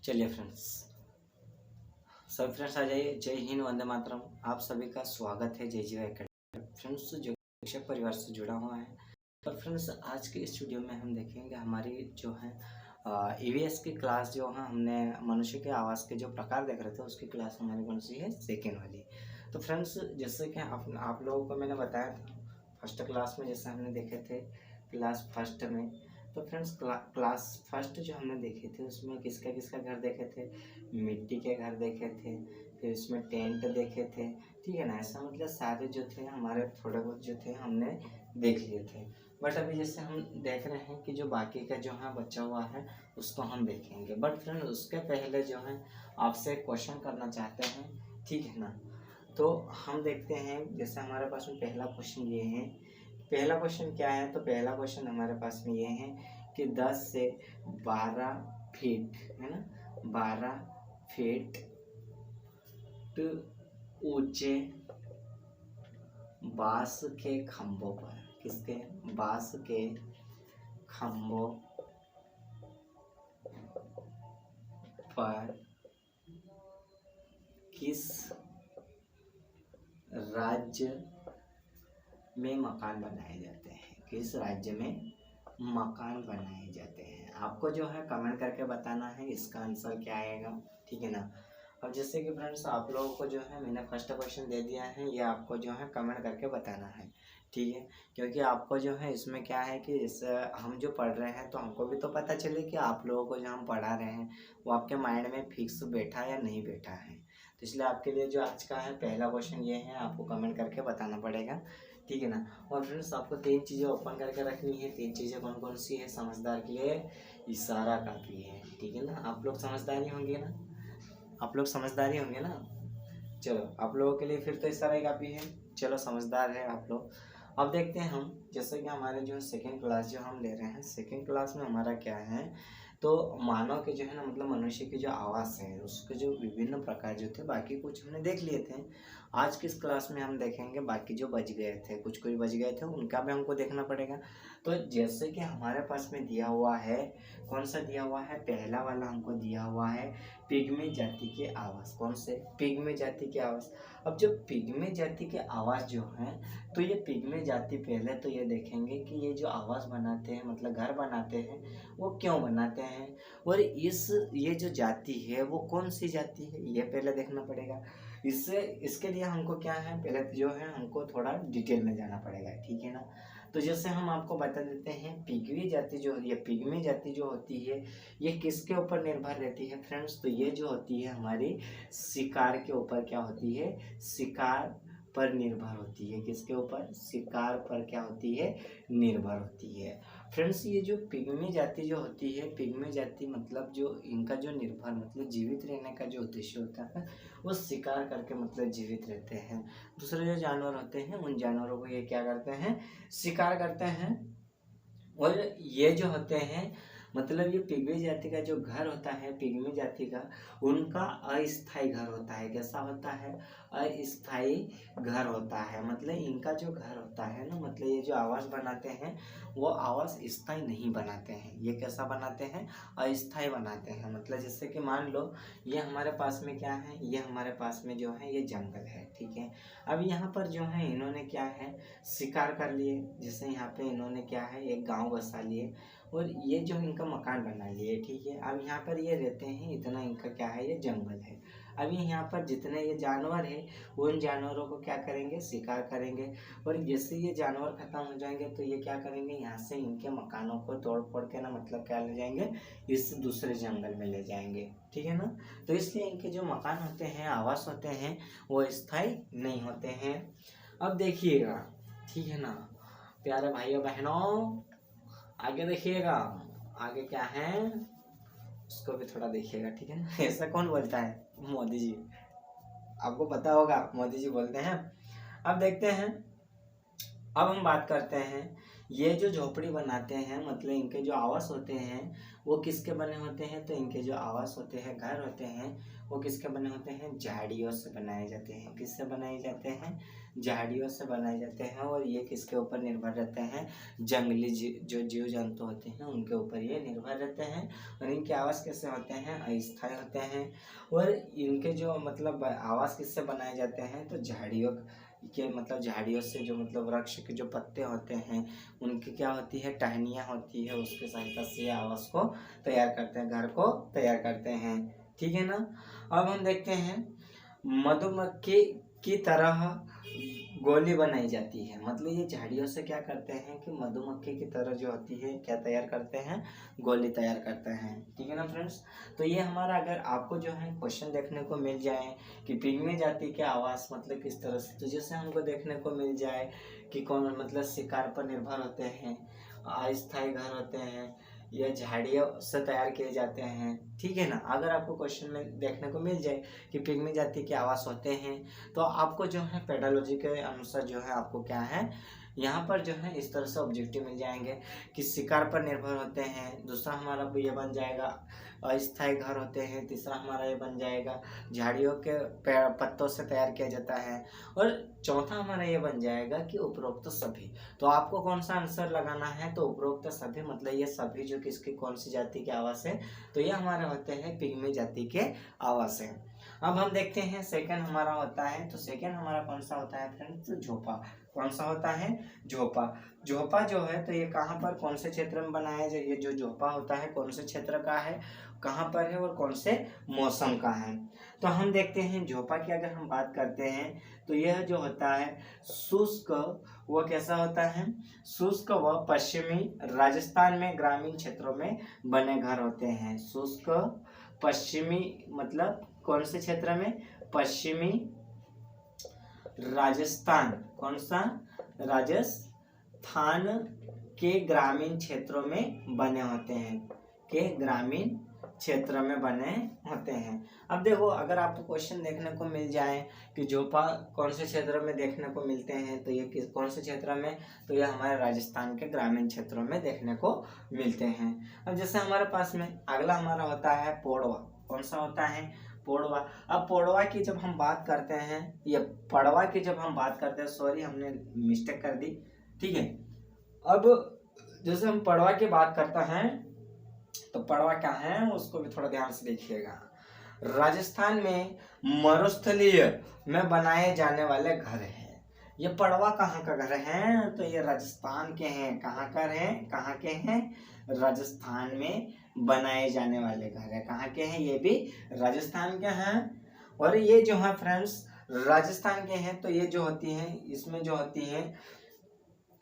चलिए फ्रेंड्स, सब फ्रेंड्स आ जाइए। जय हिंद, वंदे मातरम। आप सभी का स्वागत है जय जीवा एकेडमी। फ्रेंड्स, जो शिक्षक परिवार से जुड़ा हुआ है, तो फ्रेंड्स आज के इस वीडियो में हम देखेंगे हमारी जो है ईवीएस की क्लास जो है, हमने मनुष्य के आवाज़ के जो प्रकार देख रहे थे उसकी क्लास हमारी कौन सी है, सेकेंड वाली। तो फ्रेंड्स, जैसे कि आप लोगों को मैंने बताया था फर्स्ट क्लास में, जैसे हमने देखे थे क्लास फर्स्ट में। तो फ्रेंड्स क्लास फर्स्ट जो हमने देखे थे उसमें किसका किसका घर देखे थे, मिट्टी के घर देखे थे, फिर इसमें टेंट देखे थे, ठीक है ना। ऐसा मतलब सारे जो थे हमारे थोड़े बहुत जो थे हमने देख लिए थे। बट अभी जैसे हम देख रहे हैं कि जो बाकी का जो है बचा हुआ है उसको हम देखेंगे। बट फ्रेंड उसके पहले जो है आपसे क्वेश्चन करना चाहते हैं, ठीक है ना। तो हम देखते हैं, जैसे हमारे पास में पहला क्वेश्चन ये है। पहला क्वेश्चन क्या है, तो पहला क्वेश्चन हमारे पास में ये है कि 10 से 12 फीट है ना, 12 फीट ऊंचे बांस के खंभों पर, किसके, बांस के खंभों पर किस राज्य में मकान बनाए जाते हैं, किस राज्य में मकान बनाए जाते हैं। आपको जो है कमेंट करके बताना है इसका आंसर क्या आएगा, ठीक है ना। अब जैसे कि फ्रेंड्स आप लोगों को जो है मैंने फर्स्ट क्वेश्चन दे दिया है, ये आपको जो है कमेंट करके बताना है, ठीक है। क्योंकि आपको जो है इसमें क्या है कि इस हम जो पढ़ रहे हैं तो हमको भी तो पता चले कि आप लोगों को जो हम पढ़ा रहे हैं वो आपके माइंड में फिक्स बैठा या नहीं बैठा है। तो इसलिए आपके लिए जो आज का है पहला क्वेश्चन ये है, आपको कमेंट करके बताना पड़ेगा, ठीक है ना। और फ्रेंड्स आपको 3 चीज़ें ओपन करके रखनी है। 3 चीज़ें कौन कौन सी है, समझदार के लिए इशारा काफ़ी है, ठीक है ना। आप लोग समझदार ही होंगे ना, आप लोग समझदार ही होंगे ना। चलो आप लोगों के लिए फिर तो इशारा ही काफ़ी है। चलो समझदार है आप लोग। अब देखते हैं हम, जैसे कि हमारे जो सेकंड क्लास जो हम ले रहे हैं, सेकंड क्लास में हमारा क्या है, तो मानव के जो है ना मतलब मनुष्य की जो आवाज़ है उसके जो विभिन्न प्रकार जो थे, बाकी कुछ हमने देख लिए थे। आज की इस क्लास में हम देखेंगे बाकी जो बच गए थे, कुछ बच गए थे, उनका भी हमको देखना पड़ेगा। तो जैसे कि हमारे पास में दिया हुआ है, कौन सा दिया हुआ है, पहला वाला हमको दिया हुआ है पिग्मी जाति के आवाज़। कौन से, पिग्मी जाति के आवाज़। अब जो पिग्मी जाति के आवाज़ जो हैं, तो ये पिग्मी जाति पहले तो ये देखेंगे कि ये जो आवाज़ बनाते हैं मतलब घर बनाते हैं वो क्यों बनाते हैं, और ये जो जाति है वो कौन सी जाति है ये पहले देखना पड़ेगा। इसके लिए हमको क्या है, पहले जो है हमको थोड़ा डिटेल में जाना पड़ेगा, ठीक है ना। तो जैसे हम आपको बता देते हैं, पिग्मी जाति जो होती है, पिग्मी जाति जो होती है ये किसके ऊपर निर्भर रहती है फ्रेंड्स, तो ये जो होती है हमारी शिकार के ऊपर क्या होती है, शिकार पर निर्भर होती है। किसके ऊपर, शिकार पर क्या होती है, निर्भर होती है। फ्रेंड्स ये जो पिग्मी जाति जो होती है, पिग्मी जाति मतलब जो इनका जो निर्भर मतलब जीवित रहने का जो उद्देश्य होता है वो शिकार करके मतलब जीवित रहते हैं। दूसरे जो जानवर होते हैं उन जानवरों को ये क्या करते हैं, शिकार करते हैं। और ये जो होते हैं मतलब ये पिग्मी जाति का जो घर होता है, पिग्मी जाति का उनका अस्थायी घर होता है। कैसा होता है, अस्थायी घर होता है। मतलब इनका जो घर होता है ना, मतलब ये जो आवास बनाते हैं वो आवास स्थायी नहीं बनाते हैं। ये कैसा बनाते हैं, अस्थायी बनाते हैं। मतलब जैसे कि मान लो ये हमारे पास में क्या है, ये हमारे पास में जो है ये जंगल है, ठीक है। अब यहाँ पर जो है इन्होंने क्या है, शिकार कर लिए। जैसे यहाँ पे इन्होंने क्या है, एक गांव बसा लिए और ये जो इनका मकान बना लिए, ठीक है। अब यहाँ पर ये रहते हैं, इतना इनका क्या है, ये जंगल है। अभी यहाँ पर जितने ये जानवर है उन जानवरों को क्या करेंगे, शिकार करेंगे। और जैसे ये जानवर खत्म हो जाएंगे तो ये क्या करेंगे, यहाँ से इनके मकानों को तोड़ फोड़ के ना मतलब क्या ले जाएंगे, इस दूसरे जंगल में ले जाएंगे, ठीक है ना। तो इसलिए इनके जो मकान होते हैं, आवास होते हैं, वो स्थायी नहीं होते हैं। अब देखिएगा, ठीक है ना प्यारे भाइयों बहनों, आगे देखिएगा, आगे क्या है उसको भी थोड़ा देखिएगा, ठीक है ना। ऐसा कौन बोलता है, मोदी जी, आपको पता होगा मोदी जी बोलते हैं। अब देखते हैं, अब हम बात करते हैं ये जो झोपड़ी बनाते हैं मतलब इनके जो आवास होते हैं वो किसके बने होते हैं, तो इनके जो आवास होते हैं, घर होते हैं, वो किसके बने होते हैं, झाड़ियों से बनाए जाते हैं। किससे बनाए जाते हैं, झाड़ियों से बनाए जाते हैं। और ये किसके ऊपर निर्भर रहते हैं, जंगली जो जीव जंतु होते हैं उनके ऊपर ये निर्भर रहते हैं। और इनके आवास कैसे होते हैं, अस्थायी होते हैं। और इनके जो मतलब आवास किससे बनाए जाते हैं, तो झाड़ियों के मतलब झाड़ियों से, जो मतलब वृक्ष के जो पत्ते होते हैं उनकी क्या होती है, टहनियाँ होती है, उसके सहायता से आवास को तैयार करते हैं, घर को तैयार करते हैं। ठीक है ना। अब हम देखते हैं मधुमक्खी की तरह गोली बनाई जाती है। मतलब ये झाड़ियों से क्या करते हैं कि मधुमक्खी की तरह जो होती है क्या तैयार करते हैं, गोली तैयार करते हैं। ठीक है ना फ्रेंड्स। तो ये हमारा अगर आपको जो है क्वेश्चन देखने को मिल जाए कि पिग्मी जाति के आवास मतलब किस तरह से, तो जैसे हमको देखने को मिल जाए कि कौन मतलब शिकार पर निर्भर होते हैं, अस्थायी घर होते हैं, या झाड़ियों से तैयार किए जाते हैं। ठीक है ना। अगर आपको क्वेश्चन में देखने को मिल जाए कि पिग्मी जाति के आवास होते हैं, तो आपको जो है पेडालॉजी के अनुसार जो है आपको क्या है यहाँ पर जो है इस तरह से ऑब्जेक्टिव मिल जाएंगे कि शिकार पर निर्भर होते हैं। दूसरा हमारा ये बन जाएगा अस्थायी घर होते हैं। तीसरा हमारा ये बन जाएगा झाड़ियों के पत्तों से तैयार किया जाता है। और चौथा हमारा ये बन जाएगा कि उपरोक्त सभी। तो आपको कौन सा आंसर लगाना है, तो उपरोक्त सभी मतलब ये सभी जो किसकी कौन सी जाति के आवास है, तो ये हमारे होते हैं पिग्मी जाति के आवास है। अब हम देखते हैं सेकंड हमारा होता है, तो सेकंड हमारा कौन सा होता है फ्रेंड्स, तो झोपा। कौन सा होता है, झोपा। झोपा जो है तो ये कहाँ पर कौन से क्षेत्र में बनाया जाए, ये जो झोपा होता है कौन से क्षेत्र का है, कहाँ पर है और कौन से मौसम का है। तो हम देखते हैं झोपा की अगर हम बात करते हैं तो यह जो होता है शुष्क, वो कैसा होता है, शुष्क व पश्चिमी राजस्थान में ग्रामीण क्षेत्रों में बने घर होते हैं। शुष्क पश्चिमी मतलब कौन से क्षेत्र में, पश्चिमी राजस्थान, कौन सा, राजस्थान के ग्रामीण क्षेत्रों में बने होते हैं, के ग्रामीण क्षेत्र में बने होते हैं। अब देखो अगर आपको क्वेश्चन देखने को मिल जाए कि झोपा कौन से क्षेत्र में देखने को मिलते हैं, तो ये किस कौन से क्षेत्र में, तो ये हमारे राजस्थान के ग्रामीण क्षेत्रों में देखने को मिलते हैं। अब जैसे हमारे पास में अगला हमारा होता है पौड़वा। कौन सा होता है, पौड़वा। अब पौड़वा की जब हम बात करते हैं, ये पड़वा की जब हम बात करते हैं, सॉरी हमने मिस्टेक कर दी। ठीक है। अब जैसे हम पड़वा की बात करते हैं तो पड़वा क्या है उसको भी थोड़ा ध्यान से देखिएगा। राजस्थान में मरुस्थलीय में बनाए जाने वाले घर हैं। ये पड़वा कहाँ का घर है, तो ये राजस्थान के हैं। कहाँ का है, कहाँ के हैं, राजस्थान में बनाए जाने वाले घर है। कहाँ के हैं, ये भी राजस्थान के हैं। और ये जो है फ्रेंड्स राजस्थान के हैं, तो ये जो होती हैं इसमें जो होती हैं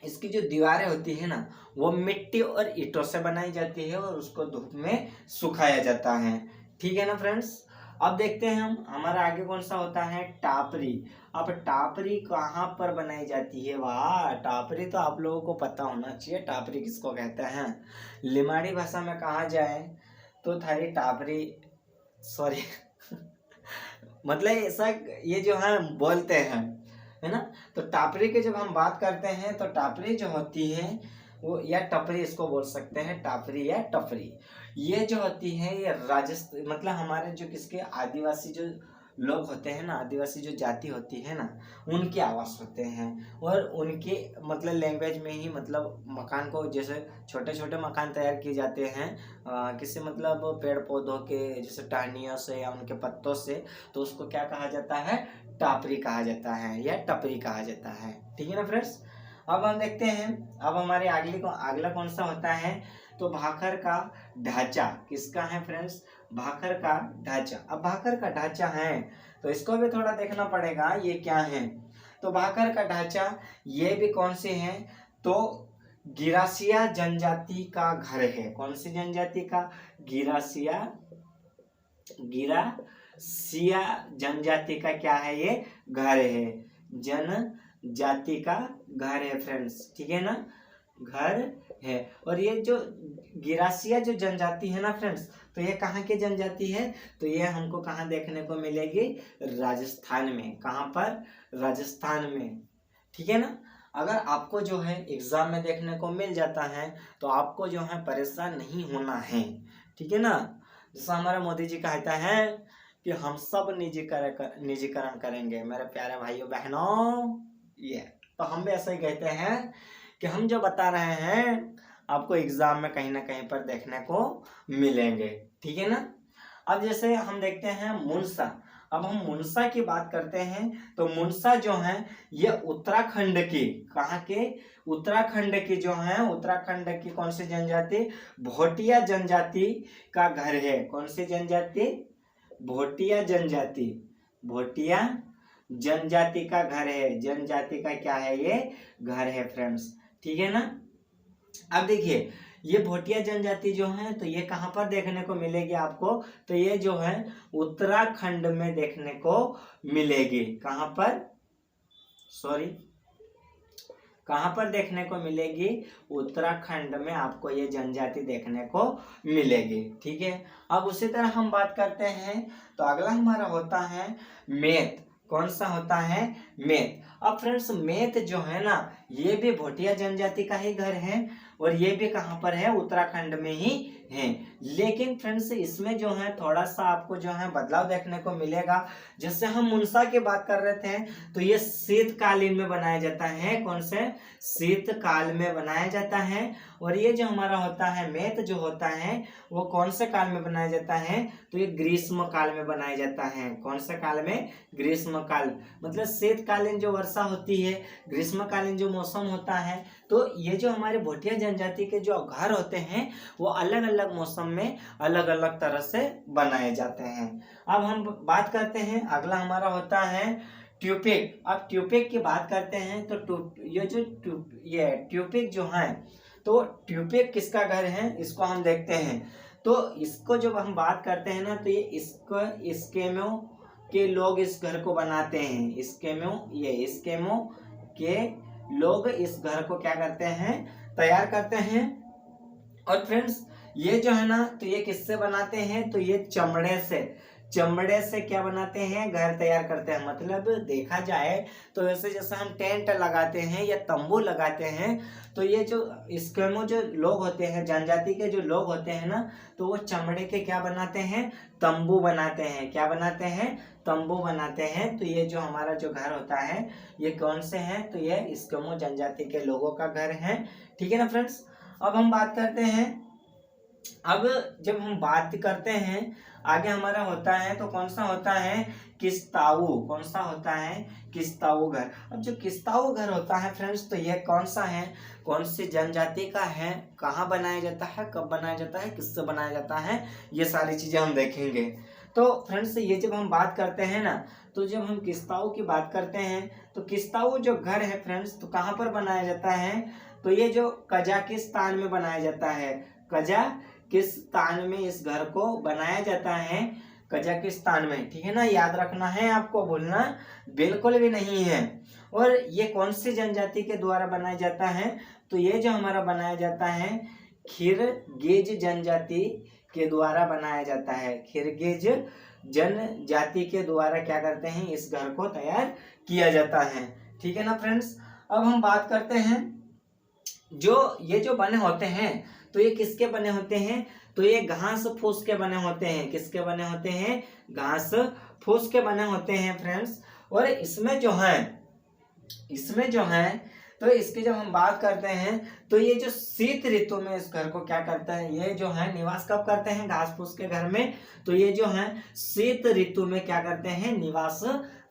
इसकी जो दीवारें होती है ना वो मिट्टी और ईंटों से बनाई जाती है और उसको धूप में सुखाया जाता है। ठीक है ना फ्रेंड्स। अब देखते हैं हम हमारा आगे कौन सा होता है, टापरी। अब टापरी कहाँ पर बनाई जाती है, वाह, टापरी तो आप लोगों को पता होना चाहिए। टापरी किसको कहते हैं, लिमाड़ी भाषा में कहा जाए तो थारी टापरी, सॉरी मतलब ऐसा ये जो है बोलते हैं, है ना। तो टापरी की जब हम बात करते हैं तो टापरी जो होती है वो, या टपरी इसको बोल सकते हैं, टापरी या टपरी, ये जो होती है ये राजस्थान मतलब हमारे जो किसके आदिवासी जो लोग होते हैं ना, आदिवासी जो जाति होती है ना, उनके आवास होते हैं। और उनके मतलब लैंग्वेज में ही मतलब मकान को, जैसे छोटे छोटे मकान तैयार किए जाते हैं किसी मतलब पेड़ पौधों के जैसे टहनियों से या उनके पत्तों से, तो उसको क्या कहा जाता है, टापरी कहा जाता है या टपरी कहा जाता है। ठीक है ना फ्रेंड्स। अब हम देखते हैं अब हमारे अगला कौन सा होता है, तो भाखर का ढांचा। किसका है फ्रेंड्स, भाखर का ढांचा। अब भाखर का ढांचा है तो इसको भी थोड़ा देखना पड़ेगा ये क्या है। तो भाखर का ढांचा ये भी कौन से है, तो गिरासिया जनजाति का घर है। कौन सी जनजाति का, गिरासिया जनजाति का क्या है, ये घर है, जनजाति का घर है फ्रेंड्स। ठीक है ना, घर है। और ये जो गिरासिया जो जनजाति है ना फ्रेंड्स, तो ये कहाँ की जनजाति है, तो ये हमको कहाँ देखने को मिलेगी, राजस्थान में। कहाँ पर, राजस्थान में। ठीक है ना। अगर आपको जो है एग्जाम में देखने को मिल जाता है तो आपको जो है परेशान नहीं होना है। ठीक है ना। जैसा हमारा मोदी जी कहता है कि हम सब निजीकरण करेंगे मेरे प्यारे भाइयों बहनों। ये तो हम भी ऐसा ही कहते हैं कि हम जो बता रहे हैं आपको एग्जाम में कहीं ना कहीं पर देखने को मिलेंगे, ठीक है ना। अब जैसे हम देखते हैं मुनसा। अब हम मुनसा की बात करते हैं तो मुनसा जो है ये उत्तराखंड की, कहाँ के, उत्तराखंड की जो है, उत्तराखंड की कौन सी जनजाति, भोटिया जनजाति का घर है। कौन सी जनजाति, भोटिया जनजाति, भोटिया जनजाति का घर है। जनजाति का क्या है, ये घर है फ्रेंड्स, ठीक है ना। अब देखिए ये भोटिया जनजाति जो है तो ये कहाँ पर देखने को मिलेगी आपको, तो ये जो है उत्तराखंड में देखने को मिलेगी। कहाँ पर, सॉरी, कहाँ पर देखने को मिलेगी, उत्तराखंड में आपको ये जनजाति देखने को मिलेगी, ठीक है। अब उसी तरह हम बात करते हैं तो अगला हमारा होता है मैत। कौन सा होता है, मैत। अब फ्रेंड्स मैत जो है ना ये भी भोटिया जनजाति का ही घर है और ये भी कहाँ पर है, उत्तराखंड में ही है। लेकिन फ्रेंड्स इसमें जो है थोड़ा सा आपको जो है बदलाव देखने को मिलेगा। जैसे हम मुनसा की बात कर रहे थे तो ये शीतकालीन में बनाया जाता है। कौन से, शीतकाल में बनाया जाता है। और ये जो हमारा होता है मैत जो होता है वो कौन से काल में बनाया जाता है, तो ये ग्रीष्म काल में बनाया जाता है। कौन से काल में, ग्रीष्म काल, मतलब शीतकालीन जो वर्षा होती है, ग्रीष्मकालीन जो मौसम होता है, तो ये जो हमारे भोटिया जनजाति के जो घर होते हैं वो अलग अलग मौसम में अलग अलग तरह से बनाए जाते हैं। अब हम बात करते हैं, अगला हमारा होता है ट्यूपिक। अब ट्यूपिक की बात करते हैं तो ये ट्यूपिक जो है तो ट्यूपिक किसका घर है इसको हम देखते हैं। तो इसको जब हम बात करते हैं ना तो ये इसको स्केमो के लोग इस घर को बनाते हैं। स्केमो के लोग इस घर को क्या करते हैं, तैयार करते हैं। और फ्रेंड्स ये जो है ना तो ये किससे बनाते हैं, तो ये चमड़े से क्या बनाते हैं, घर तैयार करते हैं। मतलब देखा जाए तो वैसे जैसे हम टेंट लगाते हैं या तंबू लगाते हैं तो ये जो स्केमो जो लोग होते हैं, जनजाति के जो लोग होते हैं ना, तो वो चमड़े के क्या बनाते हैं, तंबू बनाते हैं। क्या बनाते हैं, तंबू बनाते हैं। तो ये जो हमारा जो घर होता है ये कौन से हैं, तो ये स्केमो जनजाति के लोगों का घर है, ठीक है ना फ्रेंड्स। अब हम बात करते हैं, अब जब हम बात करते हैं आगे हमारा होता है तो कौन सा होता है, किस्ताऊ। कौन सा होता है, किस्ताऊ घर। अब जो किस्ताऊ घर होता है फ्रेंड्स तो ये कौन सा है, कौन सी जनजाति का है, कहाँ बनाया जाता है, कब बनाया जाता है, किससे बनाया जाता है, ये सारी चीजें हम देखेंगे। तो फ्रेंड्स ये जब हम बात करते हैं ना तो जब हम किस्ताऊ की बात करते हैं तो किस्ताऊ जो घर है फ्रेंड्स तो कहाँ पर बनाया जाता है, तो ये जो कजाकिस्तान में बनाया जाता है। कजाकिस्तान में इस घर को बनाया जाता है, कजाकिस्तान में, ठीक है ना। याद रखना है, आपको भूलना बिल्कुल भी नहीं है। और ये कौन सी जनजाति के द्वारा बनाया जाता है, तो ये जो हमारा बनाया जाता है किरगिज जनजाति के द्वारा बनाया जाता है। किरगिज जनजाति के द्वारा क्या करते हैं, इस घर को तैयार किया जाता है, ठीक है ना फ्रेंड्स। अब हम बात करते हैं जो ये जो बने होते हैं तो ये किसके बने होते हैं, तो ये घास फूस के बने होते हैं। किसके बने होते हैं, घास फूस के बने होते हैं फ्रेंड्स। और इसमें जो है तो इसकी जब हम बात करते हैं तो ये जो शीत ऋतु में इस घर को क्या करता है, ये जो है निवास कब करते हैं, घास फूस के घर में, तो ये जो है शीत ऋतु में क्या करते हैं, निवास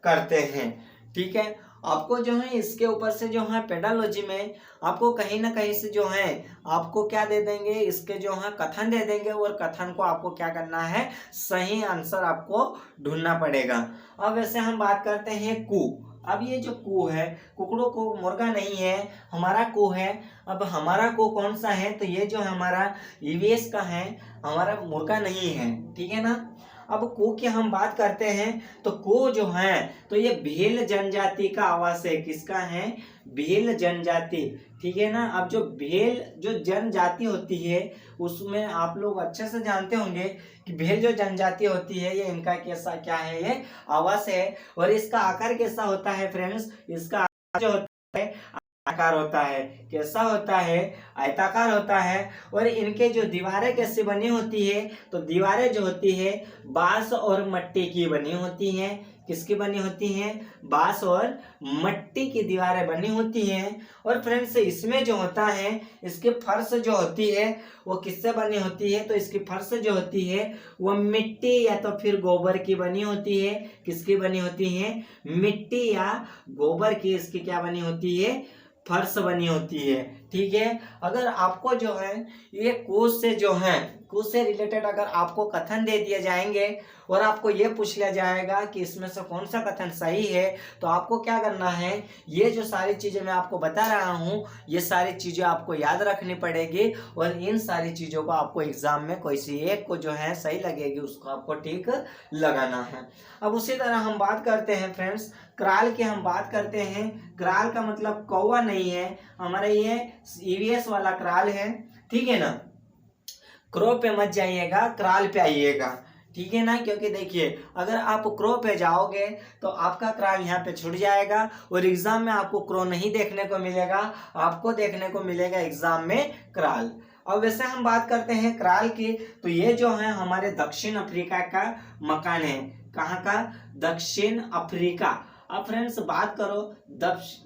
करते हैं, ठीक है। आपको जो है इसके ऊपर से जो है पेडालॉजी में आपको कहीं ना कहीं से जो है आपको क्या दे देंगे, इसके जो है कथन दे देंगे और कथन को आपको क्या करना है, सही आंसर आपको ढूंढना पड़ेगा। अब वैसे हम बात करते हैं कू। अब ये जो कू है, कुकड़ों को मुर्गा नहीं है, हमारा कू है। अब हमारा कू कौन सा है, तो ये जो हमारा ईवीएस का है, हमारा मुर्गा नहीं है, ठीक है ना। अब कू की हम बात करते हैं तो कू जो है तो ये भील जनजाति का आवास है। किसका है, भील जनजाति, ठीक है ना। अब जो भील जो जनजाति होती है उसमें आप लोग अच्छे से जानते होंगे कि भील जो जनजाति होती है ये इनका कैसा क्या है, ये आवास है। और इसका आकार कैसा होता है फ्रेंड्स, इसका जो होता है आकार होता है। कैसा होता है? आयताकार होता है। और इनके जो दीवारें कैसे बनी होती है? तो दीवारें जो होती है बांस और मट्टी की बनी होती हैं। किसकी बनी होती हैं? बांस और मट्टी की दीवारें बनी होती हैं। और फ्रेंड्स इसमें जो होता है इसकी फर्श जो होती है वो किससे बनी होती है? तो इसकी फर्श जो होती है वो मिट्टी या तो फिर गोबर की बनी होती है। किसकी बनी होती है? मिट्टी या गोबर की इसकी क्या बनी होती है? फर्श बनी होती है। ठीक है। अगर आपको जो है ये कुछ से रिलेटेड अगर आपको कथन दे दिए जाएंगे और आपको ये पूछ लिया जाएगा कि इसमें से कौन सा कथन सही है, तो आपको क्या करना है, ये जो सारी चीजें मैं आपको बता रहा हूँ ये सारी चीजें आपको याद रखनी पड़ेगी और इन सारी चीजों को आपको एग्जाम में कोई सी एक को जो है सही लगेगी उसको आपको ठीक लगाना है। अब उसी तरह हम बात करते हैं फ्रेंड्स क्राल की। हम बात करते हैं क्राल का मतलब कौवा नहीं है हमारा, ये ईवीएस वाला क्राल है। ठीक है ना। क्रो पे मत जाइएगा, क्राल पे आइएगा। ठीक है ना। क्योंकि देखिए अगर आप क्रो पे जाओगे तो आपका क्राल यहाँ पे छूट जाएगा और एग्जाम में आपको क्रो नहीं देखने को मिलेगा, आपको देखने को मिलेगा एग्जाम में क्राल। अब वैसे हम बात करते हैं क्राल की, तो ये जो है हमारे दक्षिण अफ्रीका का मकान है। कहाँ का? दक्षिण अफ्रीका। अब फ्रेंड्स बात करो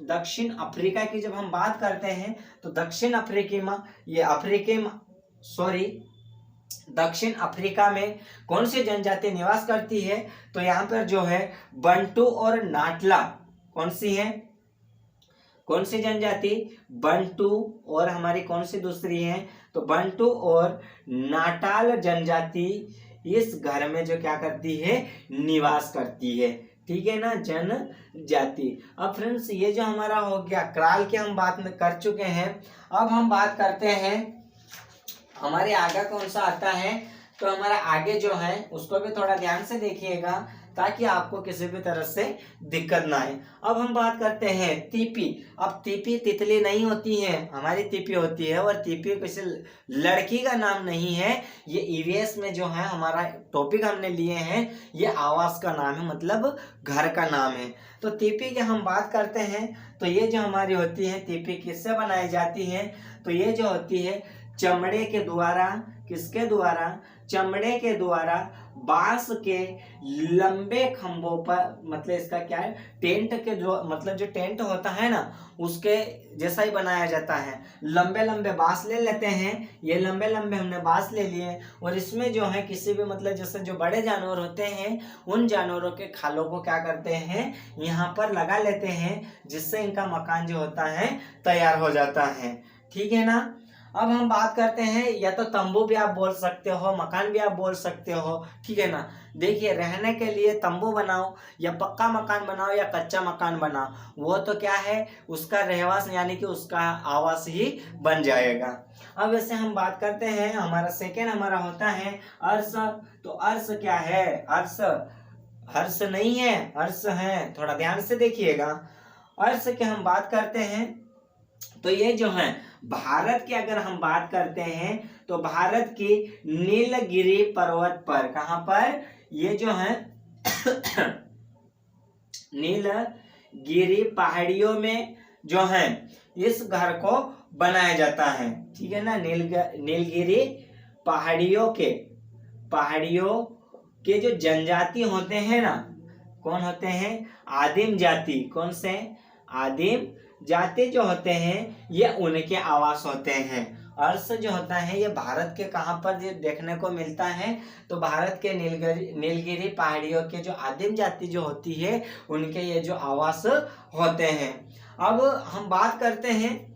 दक्षिण अफ्रीका की, जब हम बात करते हैं तो दक्षिण अफ्रीका में कौन सी जनजाति निवास करती है? तो यहाँ पर जो है बंटू और नाटला। कौन सी है? कौन सी जनजाति? बंटू और हमारी कौन सी दूसरी है? तो बंटू और नाटाल जनजाति इस घर में जो क्या करती है? निवास करती है। ठीक है ना। जनजाति। अब फ्रेंड्स ये जो हमारा हो गया क्राल की हम बात कर चुके हैं। अब हम बात करते हैं हमारे आगे कौन सा आता है, तो हमारा आगे जो है उसको भी थोड़ा ध्यान से देखिएगा ताकि आपको किसी भी तरह से दिक्कत ना आए। अब हम बात करते हैं तीपी। अब तीपी तितली नहीं होती है, हमारी तीपी होती है और तीपी किसी लड़की का नाम नहीं है। ये ईवीएस में जो है हमारा टॉपिक हमने लिए हैं ये आवास का नाम है, मतलब घर का नाम है। तो तीपी की हम बात करते हैं तो ये जो हमारी होती है तीपी किससे बनाई जाती है? तो ये जो होती है चमड़े के द्वारा। किसके द्वारा? चमड़े के द्वारा बांस के लंबे खंभों पर, मतलब इसका क्या है, टेंट के जो मतलब जो टेंट होता है ना उसके जैसा ही बनाया जाता है। लंबे लंबे बांस ले लेते हैं, ये लंबे लंबे हमने बांस ले लिए और इसमें जो है किसी भी मतलब जैसे जो बड़े जानवर होते हैं उन जानवरों के खालों को क्या करते हैं यहाँ पर लगा लेते हैं, जिससे इनका मकान जो होता है तैयार हो जाता है। ठीक है ना। अब हम बात करते हैं, या तो तंबू भी आप बोल सकते हो, मकान भी आप बोल सकते हो। ठीक है ना। देखिए रहने के लिए तंबू बनाओ या पक्का मकान बनाओ या कच्चा मकान बनाओ, वो तो क्या है उसका रहवास यानी कि उसका आवास ही बन जाएगा। अब वैसे हम बात करते हैं हमारा सेकेंड हमारा होता है अर्श। तो अर्श क्या है? अर्श हर्ष नहीं है, अर्श है। थोड़ा ध्यान से देखिएगा। अर्श की हम बात करते हैं तो ये जो है भारत की अगर हम बात करते हैं तो भारत की नीलगिरी पर्वत पर, कहां पर? ये जो है नीलगिरी पहाड़ियों में जो है इस घर को बनाया जाता है। ठीक है ना। नीलगिरी पहाड़ियों के जो जनजाति होते हैं ना, कौन होते हैं? आदिम जाति। कौन से? आदिम जाति जो होते हैं ये उनके आवास होते हैं। अर्श जो होता है ये भारत के कहां पर देखने को मिलता है? तो भारत के नीलगिरी पहाड़ियों के जो आदिम जाति जो होती है उनके ये जो आवास होते हैं। अब हम बात करते हैं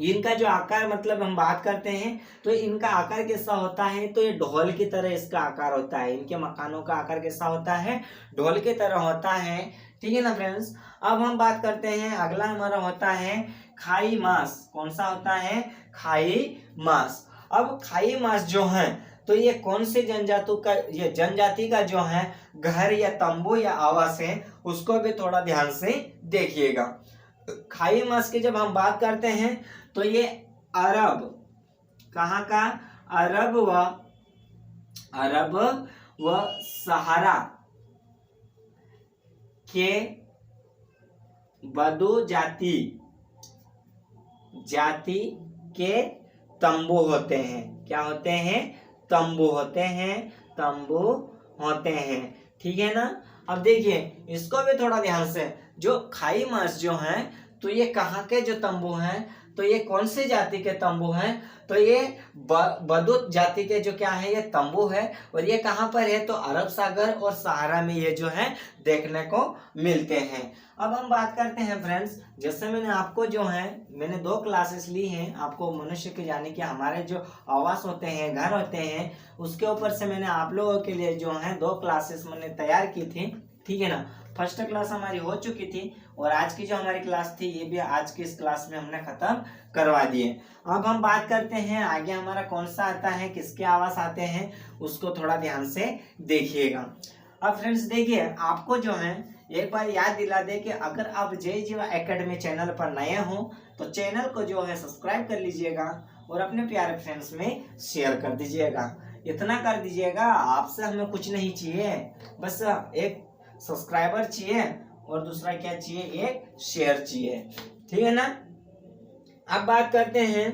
इनका जो आकार, मतलब हम बात करते हैं तो इनका आकार कैसा होता है? तो ये ढोल की तरह इसका आकार होता है। इनके मकानों का आकार कैसा होता है? ढोल की तरह होता है। ठीक है ना फ्रेंड्स। अब हम बात करते हैं अगला हमारा होता है खाई मास। कौन सा होता है? खाई मास। अब खाई मास जो है तो ये कौन से जनजाति का जो है घर या तंबू या आवास है उसको भी थोड़ा ध्यान से देखिएगा। खाई मास की जब हम बात करते हैं तो ये अरब, कहाँ का? अरब व सहारा के बदू जाति जाति के तंबू होते हैं। क्या होते हैं? तंबू होते हैं, तंबू होते हैं। ठीक है ना। अब देखिए इसको भी थोड़ा ध्यान से, जो खाई मार्च जो है तो ये कहाँ के जो तंबू हैं, तो ये कौन सी जाति के तंबू हैं? तो ये बदूत जाति के जो क्या है ये तंबू है। और ये कहाँ पर है? तो अरब सागर और सहारा में ये जो है देखने को मिलते हैं। अब हम बात करते हैं फ्रेंड्स, जैसे मैंने आपको जो है मैंने 2 क्लासेस ली हैं आपको मनुष्य के यानी कि हमारे जो आवास होते हैं, घर होते हैं, उसके ऊपर से मैंने आप लोगों के लिए जो है 2 क्लासेस मैंने तैयार की थी। ठीक है ना। फर्स्ट क्लास हमारी हो चुकी थी और आज की जो हमारी क्लास थी ये भी आज की इस क्लास में हमने खत्म करवा दिए। अब हम बात करते हैं आगे हमारा कौन सा आता है, किसके आवास आते हैं, उसको थोड़ा ध्यान से देखिएगा। अब फ्रेंड्स देखिए आपको जो है एक बार याद दिला दे कि अगर आप जय जीवा एकेडमी चैनल पर नए हो तो चैनल को जो है सब्सक्राइब कर लीजिएगा और अपने प्यारे फ्रेंड्स में शेयर कर दीजिएगा। इतना कर दीजिएगा, आपसे हमें कुछ नहीं चाहिए, बस एक सब्सक्राइबर चाहिए और दूसरा क्या चाहिए? एक शेयर चाहिए। ठीक है ना। अब बात करते हैं,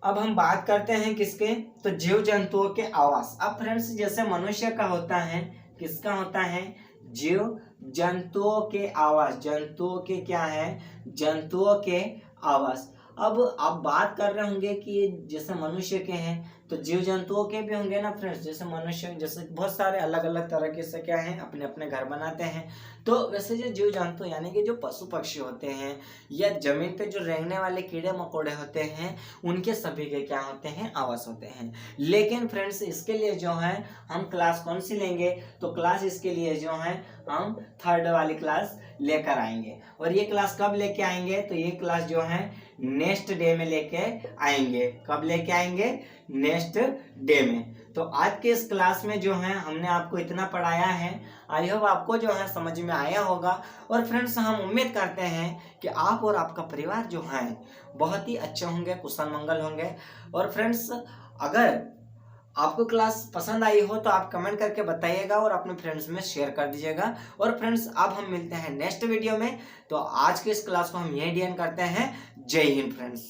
अब हम बात करते हैं किसके? तो जीव जंतुओं के आवास। अब फ्रेंड्स जैसे मनुष्य का होता है, किसका होता है? जीव जंतुओं के आवास। जंतुओं के क्या है? जंतुओं के आवास। अब आप बात कर रहे होंगे कि ये जैसे मनुष्य के हैं तो जीव जंतुओं के भी होंगे ना फ्रेंड्स। जैसे मनुष्य जैसे बहुत सारे अलग अलग तरह के से क्या है अपने अपने घर बनाते हैं, तो वैसे जो जीव जंतु यानी कि जो पशु पक्षी होते हैं या जमीन पे जो रहने वाले कीड़े मकोड़े होते हैं उनके सभी के क्या होते हैं? आवास होते हैं। लेकिन फ्रेंड्स इसके लिए जो है हम क्लास कौन सी लेंगे? तो क्लास इसके लिए जो है हम 3rd वाली क्लास लेकर आएंगे। और ये क्लास कब लेके आएंगे? तो ये क्लास जो है नेक्स्ट डे में लेके आएंगे। कब लेके आएंगे? नेक्स्ट डे में। तो आज के इस क्लास में जो है हमने आपको इतना पढ़ाया है, आई होप आपको जो है समझ में आया होगा। और फ्रेंड्स हम उम्मीद करते हैं कि आप और आपका परिवार जो है बहुत ही अच्छे होंगे, कुशल मंगल होंगे। और फ्रेंड्स अगर आपको क्लास पसंद आई हो तो आप कमेंट करके बताइएगा और अपने फ्रेंड्स में शेयर कर दीजिएगा। और फ्रेंड्स अब हम मिलते हैं नेक्स्ट वीडियो में। तो आज के इस क्लास को हम यहीं एंड करते हैं। जय हिंद फ्रेंड्स।